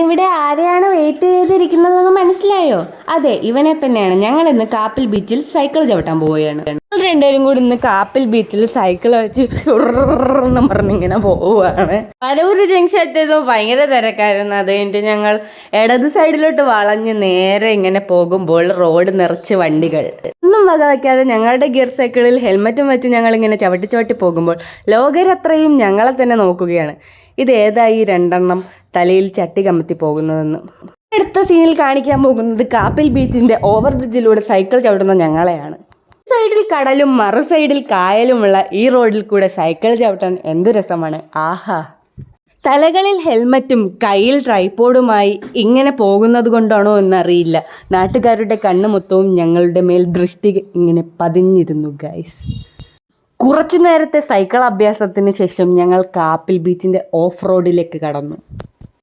ഇവിടെ ആരെയാണ് വെയിറ്റ് ചെയ്തിരിക്കുന്നതെന്ന് മനസ്സിലായോ? അതെ, ഇവനെ തന്നെയാണ്. ഞങ്ങൾ ഇന്ന് കാപ്പിൽ ബീച്ചിൽ സൈക്കിൾ ചവിട്ടാൻ പോവുകയാണ്. ഞങ്ങൾ രണ്ടുപേരും കൂടി ഇന്ന് കാപ്പിൽ ബീച്ചിൽ സൈക്കിൾ വെച്ച് എന്ന് പറഞ്ഞിങ്ങനെ പോവുകയാണ്. പരവൂര് ജംഗ്ഷൻ എത്തിയതും ഭയങ്കര തിരക്കായിരുന്നു. അത് കഴിഞ്ഞിട്ട് ഞങ്ങൾ ഇടത് സൈഡിലോട്ട് വളഞ്ഞ് നേരെ ഇങ്ങനെ പോകുമ്പോൾ റോഡ് നിറച്ച് വണ്ടികൾ. ഒന്നും വക വയ്ക്കാതെ ഞങ്ങളുടെ ഗിയർ സൈക്കിളിൽ ഹെൽമറ്റും വെച്ച് ഞങ്ങൾ ഇങ്ങനെ ചവിട്ടി ചവിട്ടി പോകുമ്പോൾ ലോകരത്രയും ഞങ്ങളെ തന്നെ നോക്കുകയാണ്. ഇതേതായി രണ്ടെണ്ണം തലയിൽ ചട്ടി കമത്തി പോകുന്നതെന്ന്. അടുത്ത സീനിൽ കാണിക്കാൻ പോകുന്നത് കാപ്പിൽ ബീച്ചിന്റെ ഓവർ ബ്രിഡ്ജിലൂടെ സൈക്കിൾ ചവിട്ടുന്ന ഞങ്ങളെയാണ്. സൈഡിൽ കടലും മറു സൈഡിൽ കായലുമുള്ള ഈ റോഡിൽ കൂടെ സൈക്കിൾ ചവിട്ടാൻ എന്ത് രസമാണ്! ആഹാ! തലകളിൽ ഹെൽമറ്റും കയ്യിൽ ട്രൈപോഡുമായി ഇങ്ങനെ പോകുന്നത് കൊണ്ടാണോ എന്നറിയില്ല, നാട്ടുകാരുടെ കണ്ണു മൊത്തവും ഞങ്ങളുടെ മേൽ ദൃഷ്ടി ഇങ്ങനെ പതിഞ്ഞിരുന്നു ഗൈസ്. കുറച്ചു നേരത്തെ സൈക്കിൾ അഭ്യാസത്തിന് ശേഷം ഞങ്ങൾ കാപ്പിൽ ബീച്ചിന്റെ ഓഫ് റോഡിലേക്ക് കടന്നു.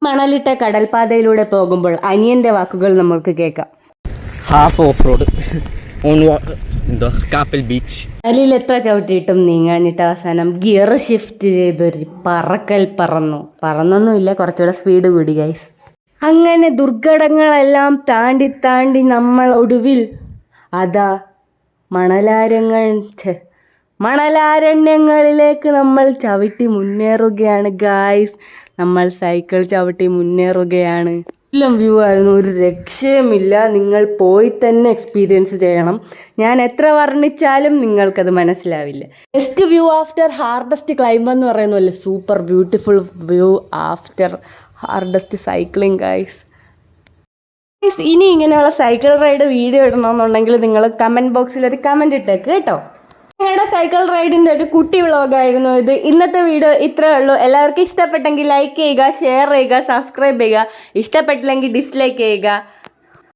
മണലിട്ട കടൽപാതയിലൂടെ പോകുമ്പോൾ അനിയന്റെ വാക്കുകൾ നമ്മൾക്ക് കേൾക്കാം. Half off road Kappil beach. മണലിൽ എത്ര ചവിട്ടിയിട്ടും നീങ്ങാഞ്ഞിട്ട് അവസാനം ഗിയർ ഷിഫ്റ്റ് ചെയ്തൊരു പറക്കൽ പറന്നൊന്നുമില്ല, കുറച്ചുകൂടെ സ്പീഡ് കൂടി ഗൈസ്. അങ്ങനെ ദുർഘടങ്ങളെല്ലാം താണ്ടി താണ്ടി നമ്മൾ ഒടുവിൽ അതാ മണലാരണ്യങ്ങളിലേക്ക് നമ്മൾ ചവിട്ടി മുന്നേറുകയാണ് ഗായ്സ്. നമ്മൾ സൈക്കിൾ ചവിട്ടി മുന്നേറുകയാണ്. എല്ലാം വ്യൂ ആയിരുന്നു, ഒരു രക്ഷയുമില്ല. നിങ്ങൾ പോയി തന്നെ എക്സ്പീരിയൻസ് ചെയ്യണം. ഞാൻ എത്ര വർണ്ണിച്ചാലും നിങ്ങൾക്കത് മനസ്സിലാവില്ല. Best view after hardest climb എന്ന് പറയുന്നതല്ലേ, super beautiful view after hardest cycling guys. ഇനി ഇങ്ങനെയുള്ള സൈക്കിൾ റൈഡ് വീഡിയോ ഇടണമെന്നുണ്ടെങ്കിൽ നിങ്ങൾ കമൻറ്റ് ബോക്സിൽ ഒരു കമൻറ്റ് ഇട്ടേക്ക് കേട്ടോ. ഞങ്ങളുടെ സൈക്കിൾ റൈഡിൻ്റെ ഒരു കുട്ടി വ്ളോഗായിരുന്നു ഇത്. ഇന്നത്തെ വീഡിയോ ഇത്രയേ ഉള്ളൂ. എല്ലാവർക്കും ഇഷ്ടപ്പെട്ടെങ്കിൽ ലൈക്ക് ചെയ്യുക, ഷെയർ ചെയ്യുക, സബ്സ്ക്രൈബ് ചെയ്യുക. ഇഷ്ടപ്പെട്ടില്ലെങ്കിൽ ഡിസ്ലൈക്ക് ചെയ്യുക.